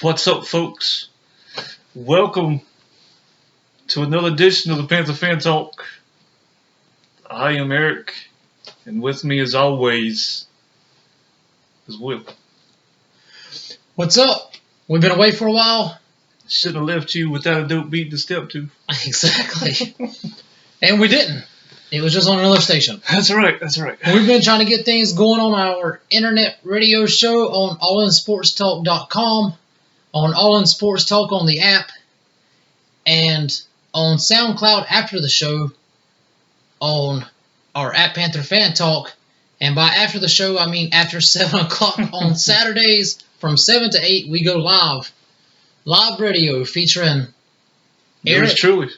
What's up, folks? Welcome to another edition of the Panther Fan Talk. I am Eric, and with me, as always, is Will. What's up? We've been away for a while. Shouldn't have left you without a dope beat to step to. Exactly. And we didn't. It was just on another station. That's right. We've been trying to get things going on our internet radio show on allinsportstalk.com, on All In Sports Talk on the app, and on SoundCloud after the show on our @Panther Fan Talk. And by after the show, I mean after 7 o'clock on Saturdays from 7 to 8, we go live. Live radio featuring Eric. Yours truly.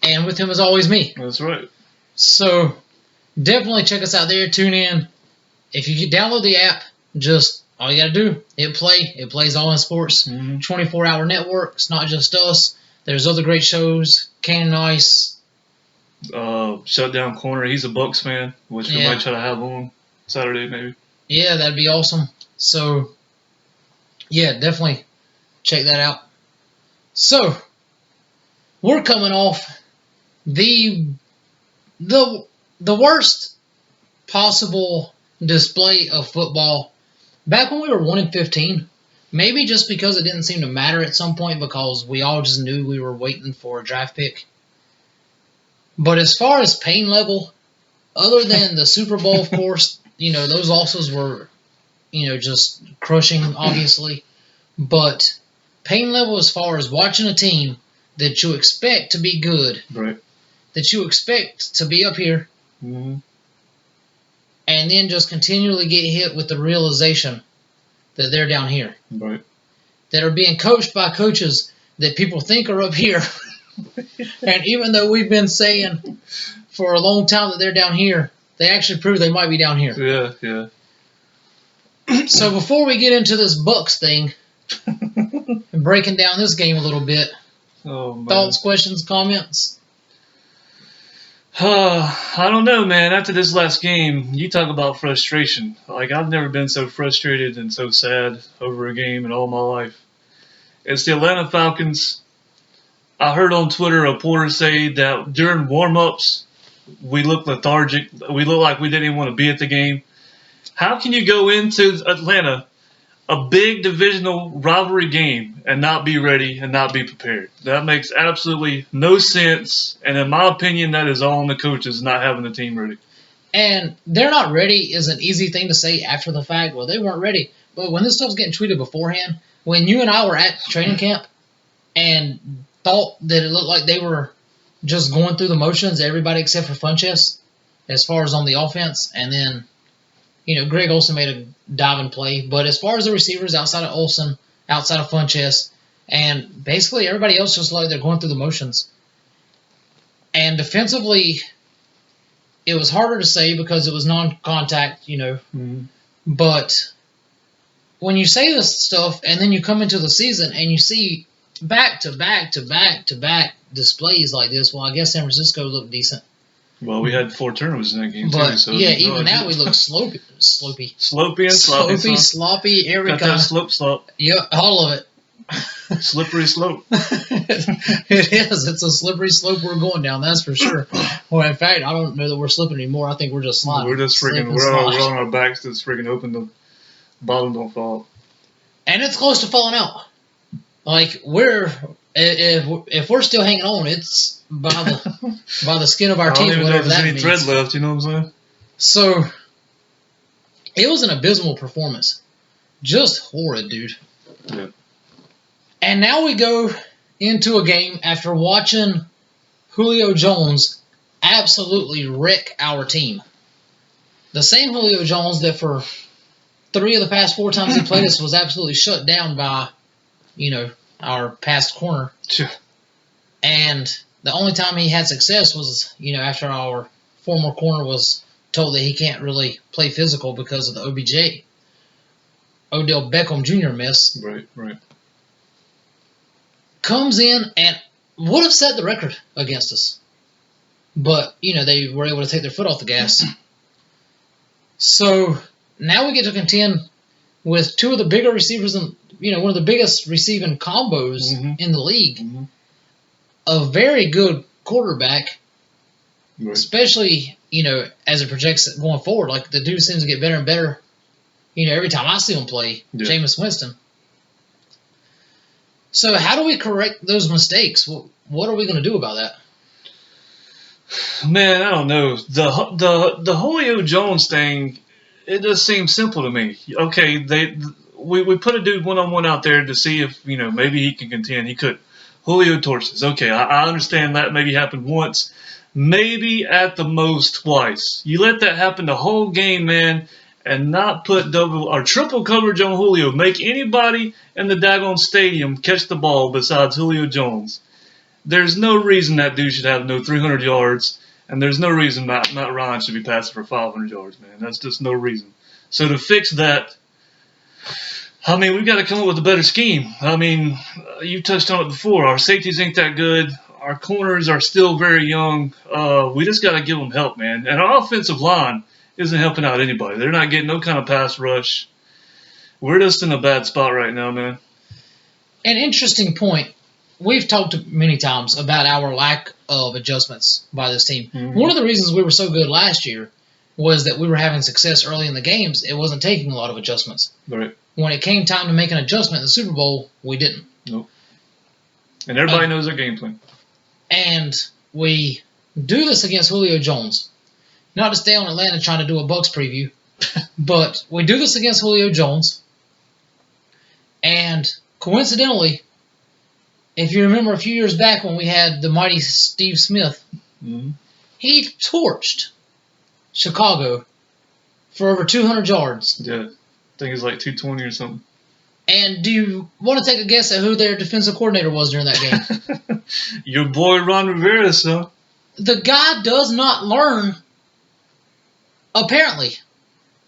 And with him, as always, me. That's right. So definitely check us out there. Tune in. If you download the app, just all you got to do, hit play. It plays All In Sports. 24-hour network. It's not just us. There's other great shows. Kane and Ice. Shutdown Corner. He's a Bucs fan, which we might try to have on Saturday maybe. Yeah, that'd be awesome. So, yeah, definitely check that out. So, we're coming off the worst possible display of football back when we were 1-15. Maybe just because it didn't seem to matter at some point because we all just knew we were waiting for a draft pick. But as far as pain level, other than the Super Bowl, of course, those losses were, just crushing, obviously. But pain level as far as watching a team that you expect to be good, right, that you expect to be up here, and then just continually get hit with the realization that they're down here. Right. That are being coached by coaches that people think are up here. And even though we've been saying for a long time that they're down here, they actually prove they might be down here. Yeah. So before we get into this Bucs thing and breaking down this game a little bit, thoughts, questions, comments? I don't know, man. After this last game, you talk about frustration. Like, I've never been so frustrated and so sad over a game in all my life. It's the Atlanta Falcons. I heard on Twitter a reporter say that during warm-ups, we looked lethargic. We looked like we didn't even want to be at the game. How can you go into Atlanta, a big divisional rivalry game, and not be ready and not be prepared? That makes absolutely no sense. And in my opinion, that is all on the coaches not having the team ready. And they're not ready is an easy thing to say after the fact. Well, they weren't ready. But when this stuff's getting tweeted beforehand, when you and I were at training camp and thought that it looked like they were just going through the motions, everybody except for Funchess, as far as on the offense. And then, Greg Olsen made a diving play. But as far as the receivers outside of Olsen, outside of Funchess, and basically everybody else just like they're going through the motions. And defensively, it was harder to say because it was non-contact, But when you say this stuff and then you come into the season and you see back-to-back displays like this, well, I guess San Francisco looked decent. Well, we had 4 turnovers in that game, but, too. So even now we look sloppy. Sloppy and sloppy. Sloppy, every got kind. That slop. Yeah, all of it. Slippery slope. It is. It's a slippery slope we're going down, that's for sure. Well, in fact, I don't know that we're slipping anymore. I think we're just sliding. We're just freaking, we're on our backs that's freaking open. The bottom don't fall. And it's close to falling out. Like, if we're still hanging on, it's by the skin of our teeth, whatever that means. I don't even know if there's any thread left, you know what I'm saying? So, it was an abysmal performance. Just horrid, dude. Yeah. And now we go into a game after watching Julio Jones absolutely wreck our team. The same Julio Jones that for 3 of the past 4 times he played us was absolutely shut down by, our past corner. Sure. And the only time he had success was, after our former corner was told that he can't really play physical because of the OBJ, Odell Beckham Jr. miss. Right. Comes in and would have set the record against us. But, they were able to take their foot off the gas. So now we get to contend with two of the bigger receivers and one of the biggest receiving combos in the league. Mm-hmm. A very good quarterback, Right. especially as it projects going forward. Like the dude seems to get better and better. Every time I see him play, Jameis Winston. So how do we correct those mistakes? What are we going to do about that? Man, I don't know. The Julio Jones thing, it just seems simple to me. Okay, we put a dude 1-on-1 out there to see if maybe he can contend. He could. Julio torches. Okay, I understand that maybe happened once, maybe at the most twice. You let that happen the whole game, man, and not put double or triple coverage on Julio. Make anybody in the daggone stadium catch the ball besides Julio Jones. There's no reason that dude should have no 300 yards, and there's no reason Matt Ryan should be passing for 500 yards, man. That's just no reason. So to fix that, I mean, we've got to come up with a better scheme. I mean, you touched on it before. Our safeties ain't that good. Our corners are still very young. We just got to give them help, man. And our offensive line isn't helping out anybody. They're not getting no kind of pass rush. We're just in a bad spot right now, man. An interesting point. We've talked many times about our lack of adjustments by this team. Mm-hmm. One of the reasons we were so good last year was that we were having success early in the games. It wasn't taking a lot of adjustments. Right. When it came time to make an adjustment in the Super Bowl, we didn't. Nope. And everybody knows their game plan. And we do this against Julio Jones. Not to stay on Atlanta trying to do a Bucs preview, but we do this against Julio Jones. And coincidentally, if you remember a few years back when we had the mighty Steve Smith, he torched Chicago for over 200 yards. Yeah. I think it's like 220 or something. And do you want to take a guess at who their defensive coordinator was during that game? Your boy Ron Rivera, son. The guy does not learn, apparently.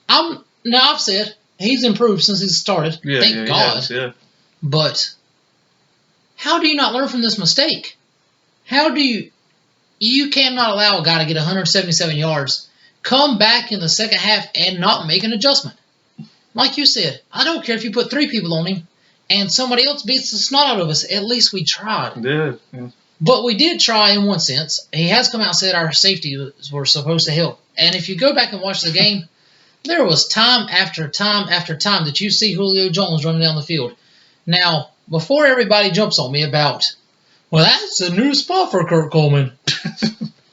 I've said he's improved since he started. Yeah, Thank God. Has, yeah. But how do you not learn from this mistake? How do you cannot allow a guy to get 177 yards, come back in the second half, and not make an adjustment. Like you said, I don't care if you put 3 people on him and somebody else beats the snot out of us. At least we tried. Yeah. But we did try in one sense. He has come out and said our safety were supposed to help. And if you go back and watch the game, there was time after time after time that you see Julio Jones running down the field. Now, before everybody jumps on me about, well, that's a new spot for Kurt Coleman.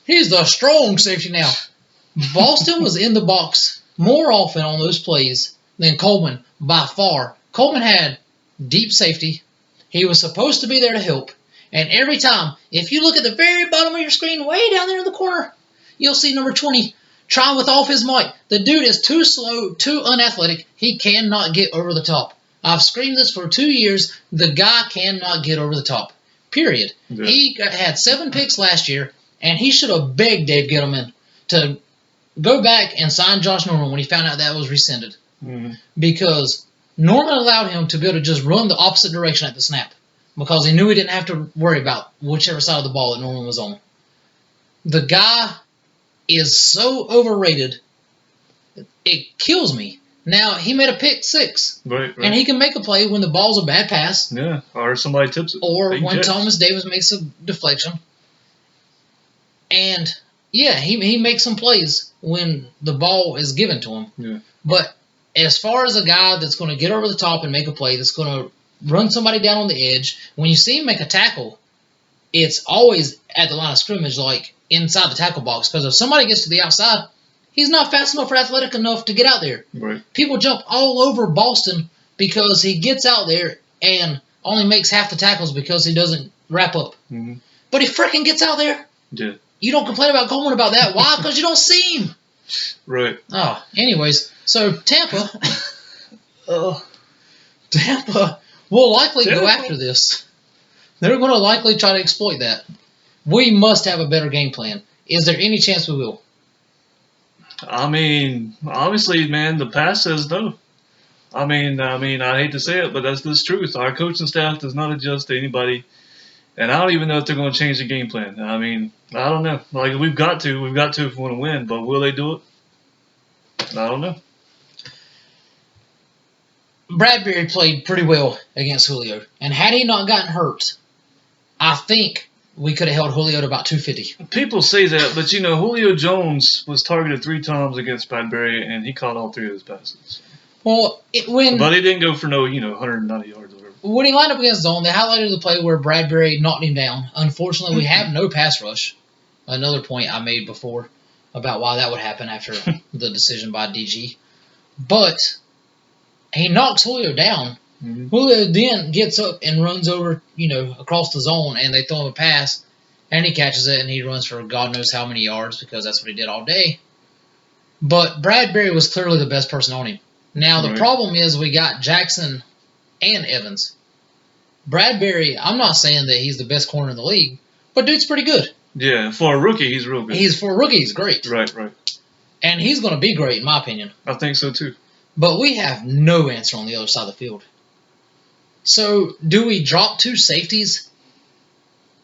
He's the strong safety now. Boston was in the box more often on those plays than Coleman by far. Coleman had deep safety. He was supposed to be there to help. And every time, if you look at the very bottom of your screen, way down there in the corner, you'll see number 20 trying with all his might. The dude is too slow, too unathletic. He cannot get over the top. I've screamed this for 2 years. The guy cannot get over the top. Period. Yeah. He had 7 picks last year, and he should have begged Dave Gettleman to go back and sign Josh Norman when he found out that was rescinded. Mm-hmm. Because Norman allowed him to be able to just run the opposite direction at the snap because he knew he didn't have to worry about whichever side of the ball that Norman was on. The guy is so overrated, it kills me. Now, he made a pick 6. Right. And he can make a play when the ball's a bad pass. Yeah, or somebody tips it. Or when Thomas Davis makes a deflection. And, yeah, he makes some plays when the ball is given to him. Yeah. But as far as a guy that's going to get over the top and make a play, that's going to run somebody down on the edge, when you see him make a tackle, it's always at the line of scrimmage, like inside the tackle box. Because if somebody gets to the outside, he's not fast enough or athletic enough to get out there. Right. People jump all over Boston because he gets out there and only makes half the tackles because he doesn't wrap up. Mm-hmm. But he freaking gets out there. Yeah. You don't complain about Coleman about that. Why? Because you don't see him. Right. Oh, anyways, so Tampa will likely go after this. They're going to likely try to exploit that. We must have a better game plan. Is there any chance we will? I mean, obviously, man, the past says no. I mean, I hate to say it, but that's the truth. Our coaching staff does not adjust to anybody, and I don't even know if they're going to change the game plan. I mean, I don't know. Like, we've got to if we want to win, but will they do it? I don't know. Bradberry played pretty well against Julio. And had he not gotten hurt, I think we could have held Julio to about 250. People say that, but Julio Jones was targeted 3 times against Bradberry, and he caught all 3 of his passes. Well, but he didn't go for no 190 yards or whatever. When he lined up against zone, they highlighted the play where Bradberry knocked him down. Unfortunately, we have no pass rush. Another point I made before about why that would happen after the decision by DG. But he knocks Julio down. Mm-hmm. Julio then gets up and runs over, across the zone, and they throw him a pass, and he catches it, and he runs for God knows how many yards because that's what he did all day. But Bradberry was clearly the best person on him. Now, the problem is we got Jackson and Evans. Bradberry, I'm not saying that he's the best corner in the league, but dude's pretty good. Yeah, for a rookie, he's real good. For a rookie, he's great. Right. And he's going to be great, in my opinion. I think so, too. But we have no answer on the other side of the field. So, do we drop 2 safeties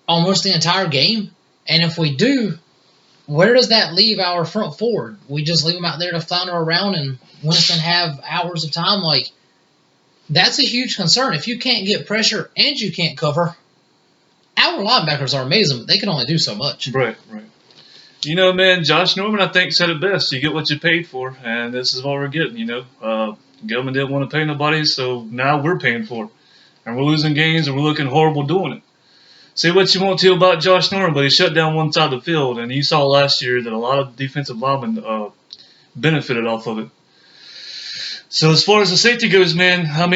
almost the entire game? And if we do, where does that leave our front forward? We just leave them out there to flounder around and Winston have hours of time? That's a huge concern. If you can't get pressure and you can't cover, our linebackers are amazing, but they can only do so much. Right. Man, Josh Norman, I think, said it best. You get what you paid for, and this is what we're getting, Government didn't want to pay nobody, so now we're paying for it. And we're losing games, and we're looking horrible doing it. Say what you want to about Josh Norman, but he shut down one side of the field, and you saw last year that a lot of defensive linemen benefited off of it. So as far as the safety goes, man, I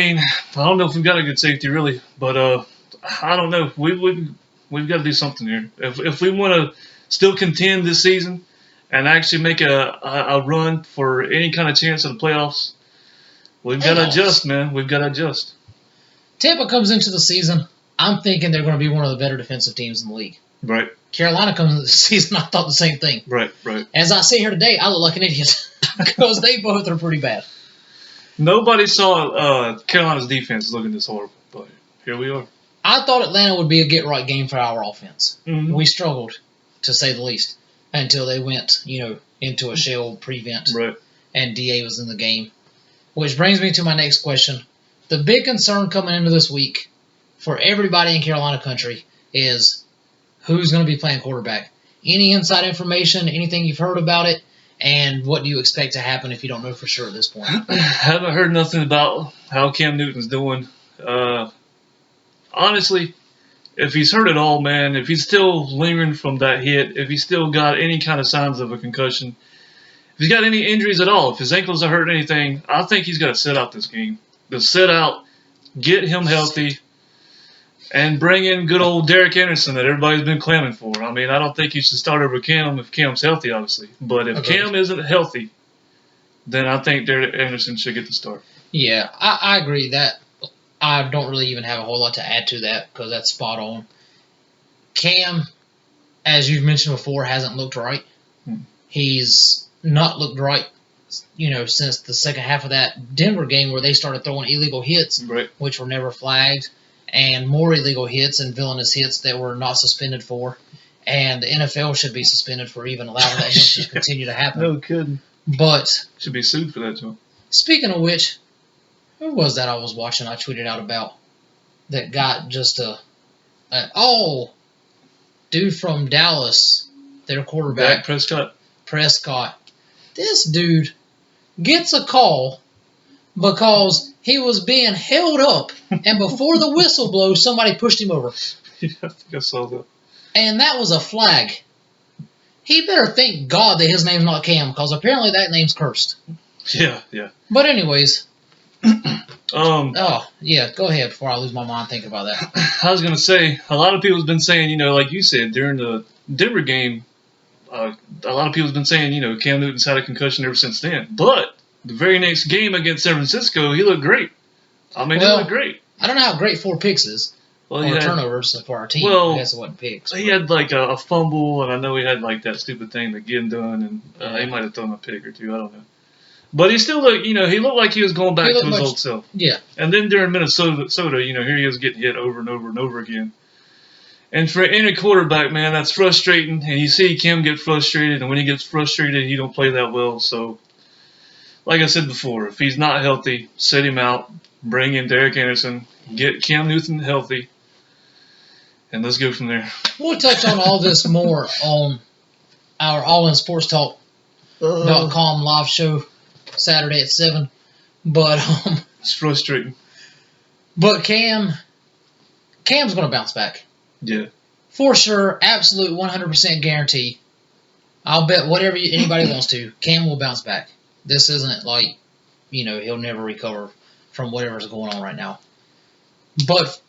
don't know if we've got a good safety really, but I don't know. We've got to do something here. If we want to still contend this season and actually make a run for any kind of chance of the playoffs, we've got to adjust, man. We've got to adjust. Tampa comes into the season, I'm thinking they're going to be one of the better defensive teams in the league. Right. Carolina comes into the season, I thought the same thing. Right. As I sit here today, I look like an idiot because they both are pretty bad. Nobody saw Carolina's defense looking this horrible, but here we are. I thought Atlanta would be a get-right game for our offense. Mm-hmm. We struggled, to say the least, until they went, into a shell prevent. Right. And DA was in the game. Which brings me to my next question. The big concern coming into this week for everybody in Carolina country is who's going to be playing quarterback. Any inside information, anything you've heard about it, and what do you expect to happen if you don't know for sure at this point? I haven't heard nothing about how Cam Newton's doing. Honestly, if he's hurt at all, man, if he's still lingering from that hit, if he's still got any kind of signs of a concussion, if he's got any injuries at all, if his ankles are hurting anything, I think he's got to sit out this game. Just sit out, get him healthy, and bring in good old Derek Anderson that everybody's been clamoring for. I don't think you should start over Cam if Cam's healthy, obviously. But if Cam isn't healthy, then I think Derek Anderson should get the start. Yeah, I agree that. I don't really even have a whole lot to add to that because that's spot on. Cam, as you've mentioned before, hasn't looked right. He's not looked right, since the second half of that Denver game where they started throwing illegal hits, which were never flagged, and more illegal hits and villainous hits that were not suspended for. And the NFL should be suspended for even allowing that to continue to happen. No kidding. But should be sued for that, too. Speaking of which, who was that I was watching? I tweeted out about that got just dude from Dallas, their quarterback. Dak Prescott. Prescott. This dude gets a call because he was being held up, and before the whistle blows, somebody pushed him over. Yeah, I think I saw that. And that was a flag. He better thank God that his name's not Cam, because apparently that name's cursed. Yeah. But anyways, oh yeah, go ahead before I lose my mind thinking about that. I was gonna say a lot of people's been saying, like you said during the Denver game, a lot of people's been saying, Cam Newton's had a concussion ever since then. But the very next game against San Francisco, he looked great. He looked great. I don't know how great 4 picks is. Or turnovers for our team. I guess it wasn't picks. He had like a fumble, and I know he had like that stupid thing to get him done, and he might have thrown a pick or two. I don't know. But he still looked, he looked like he was going back to his old self. Yeah. And then during Minnesota, here he was getting hit over and over and over again. And for any quarterback, man, that's frustrating. And you see Kim get frustrated, and when he gets frustrated, he don't play that well. So, like I said before, if he's not healthy, sit him out, bring in Derek Anderson, get Cam Newton healthy, and let's go from there. We'll touch on all this more on our allinsportstalk.com live show Saturday at 7. But it's frustrating. But Cam's going to bounce back. Yeah. For sure, absolute 100% guarantee. I'll bet whatever anybody wants to, Cam will bounce back. This isn't like, he'll never recover from whatever's going on right now. But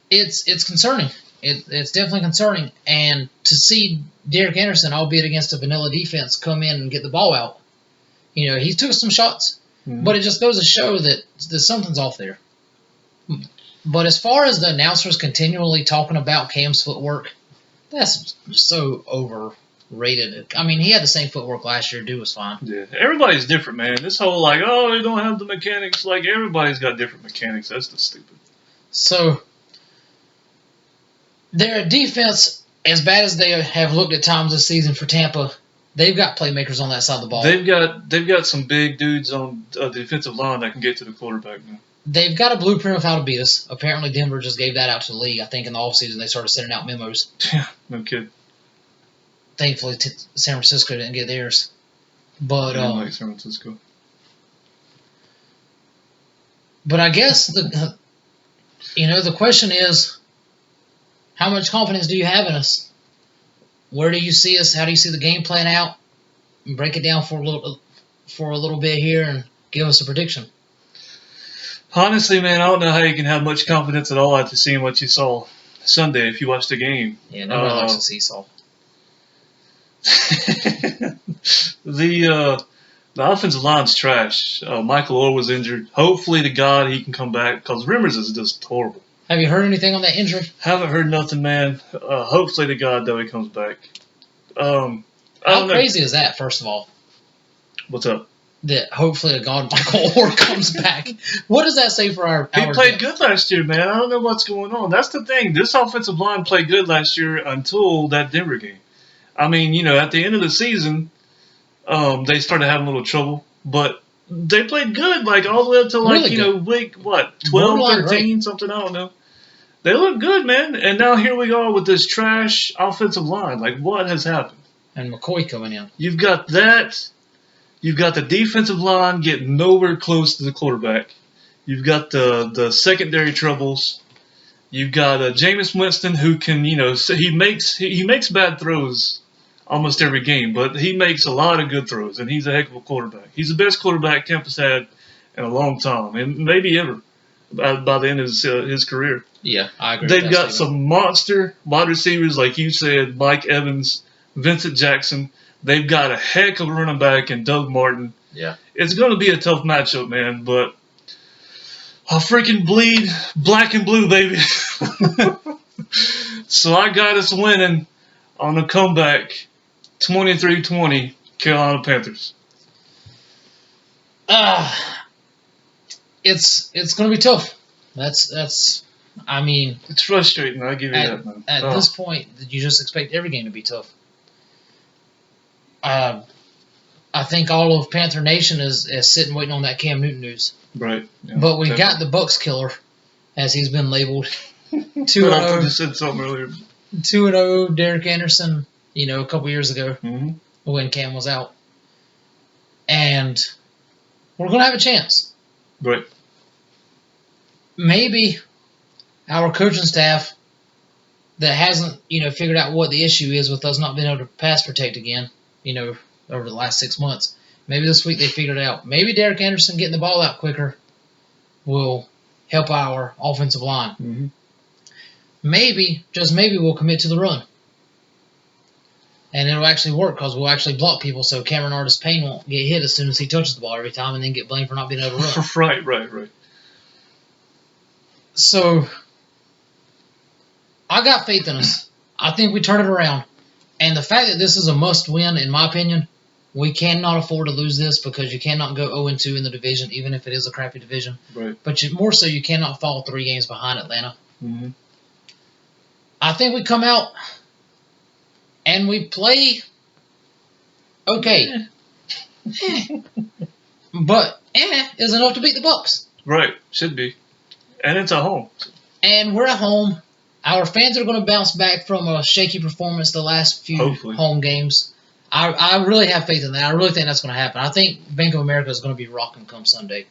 it's concerning. It's definitely concerning. And to see Derek Anderson, albeit against a vanilla defense, come in and get the ball out, he took some shots. Mm-hmm. But it just goes to show that something's off there. But as far as the announcers continually talking about Cam's footwork, that's so overrated. I mean, he had the same footwork last year. Dude was fine. Yeah, everybody's different, man. This whole they don't have the mechanics. Like, everybody's got different mechanics. That's just stupid. So, their defense, as bad as they have looked at times this season for Tampa, they've got playmakers on that side of the ball. They've got some big dudes on the defensive line that can get to the quarterback now. They've got a blueprint of how to beat us. Apparently, Denver just gave that out to the league. I think in the offseason they started sending out memos. Yeah, no kidding. Thankfully, San Francisco didn't get theirs. But I like San Francisco. But I guess the question is, how much confidence do you have in us? Where do you see us? How do you see the game plan out? Break it down for a little bit here and give us a prediction. Honestly, man, I don't know how you can have much confidence at all after seeing what you saw Sunday if you watched the game. Yeah, nobody likes to see Saul. The offensive line's trash. Michael Orr was injured. Hopefully to God he can come back because Rimmers is just horrible. Have you heard anything on that injury? Haven't heard nothing, man. Hopefully to God, though, he comes back. How crazy is that, first of all? What's up? That hopefully to God Michael Orr comes back. What does that say for our He played good last year, man. I don't know what's going on. That's the thing. This offensive line played good last year until that Denver game. I mean, at the end of the season, they started having a little trouble. But they played good, all the way up to, week, 12, 13, something, I don't know. They look good, man. And now here we are with this trash offensive line. What has happened? And McCoy coming in. You've got that. You've got the defensive line getting nowhere close to the quarterback. You've got the secondary troubles. You've got Jameis Winston who can, he makes bad throws almost every game, but he makes a lot of good throws, and he's a heck of a quarterback. He's the best quarterback Tampa's had in a long time, and maybe ever by the end of his career. Yeah, I agree. They've got some monster wide receivers, like you said, Mike Evans, Vincent Jackson. They've got a heck of a running back in Doug Martin. Yeah. It's going to be a tough matchup, man, but I'll freaking bleed black and blue, baby. So I got us winning on a comeback, 23-20, Carolina Panthers. It's going to be tough. That's. I mean, it's frustrating. I'll give you that, man. At this point, you just expect every game to be tough. I think all of Panther Nation is sitting waiting on that Cam Newton news. Right. Yeah, but we got the Bucs killer, as he's been labeled. 2-0. I just said something earlier. 2-0, Derek Anderson, a couple years ago when Cam was out. And we're going to have a chance. Right. Maybe our coaching staff that hasn't, figured out what the issue is with us not being able to pass protect again, over the last 6 months. Maybe this week they figured it out. Maybe Derek Anderson getting the ball out quicker will help our offensive line. Mm-hmm. Maybe, just maybe, we'll commit to the run. And it'll actually work because we'll actually block people so Cameron Artis-Payne won't get hit as soon as he touches the ball every time and then get blamed for not being able to run. Right. So, I got faith in us. I think we turn it around. And the fact that this is a must-win, in my opinion, we cannot afford to lose this because you cannot go 0-2 in the division, even if it is a crappy division. Right. But more so, you cannot fall 3 games behind Atlanta. Mm-hmm. I think we come out and we play okay. But is enough to beat the Bucs. Right, should be. And it's at home. And we're at home. Our fans are going to bounce back from a shaky performance the last few Hopefully. home games. I really have faith in that. I really think that's going to happen. I think Bank of America is going to be rocking come Sunday.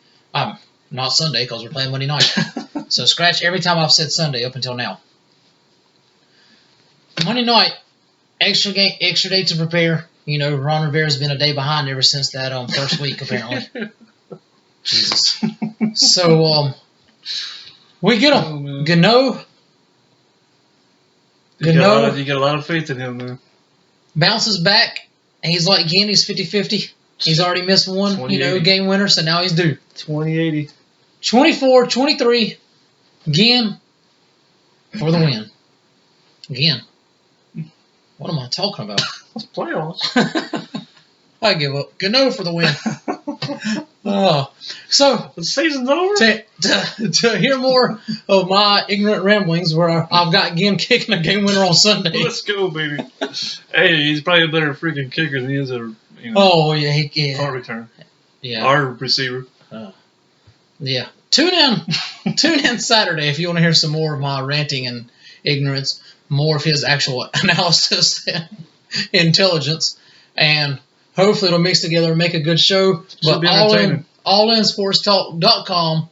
Not Sunday because we're playing Monday night. So scratch every time I've said Sunday up until now. Monday night, extra day to prepare. You know, Ron Rivera's been a day behind ever since that first week, apparently. Jesus. So, we get him. Gano. You got a lot of faith in him, man. Bounces back, and he's like, again, he's 50-50. He's already missed one, game winner, so now he's due. 20-80. 24-23, again, for the win. Again. What am I talking about? It's playoffs. I give up. Gano for the win. So the season's over. To hear more of my ignorant ramblings, where I've got Gim kicking a game winner on Sunday. Let's go, baby. Hey, he's probably a better freaking kicker than he is a punt return. Yeah, our receiver. Yeah. Tune in Saturday if you want to hear some more of my ranting and ignorance, more of his actual analysis and intelligence, and hopefully it'll mix together and make a good show. Should be allinsportstalk.com.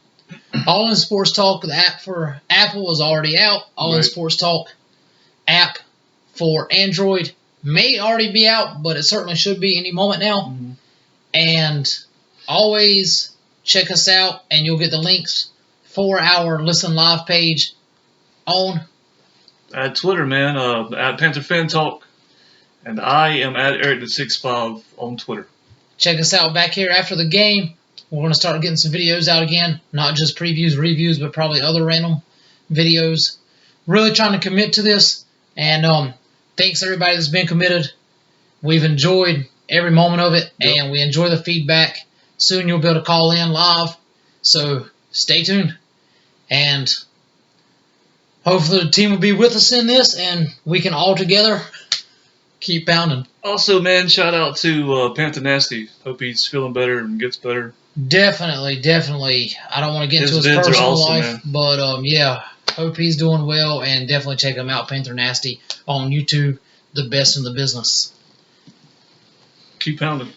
All In Sports Talk, the app for Apple is already out. All In Sports Talk app for Android may already be out, but it certainly should be any moment now. Mm-hmm. And always check us out, and you'll get the links for our Listen Live page on at Twitter, man, at Panther Fan Talk, and I am at Eric65 on Twitter. Check us out back here after the game. We're going to start getting some videos out again, not just previews, reviews, but probably other random videos. Really trying to commit to this, and thanks everybody that's been committed. We've enjoyed every moment of it, and we enjoy the feedback. Soon you'll be able to call in live, so stay tuned. And hopefully the team will be with us in this, and we can all together keep pounding. Also, man, shout out to Panther Nasty. Hope he's feeling better and gets better. Definitely. I don't want to get into his personal life, but hope he's doing well, and definitely check him out, Panther Nasty, on YouTube, the best in the business. Keep pounding.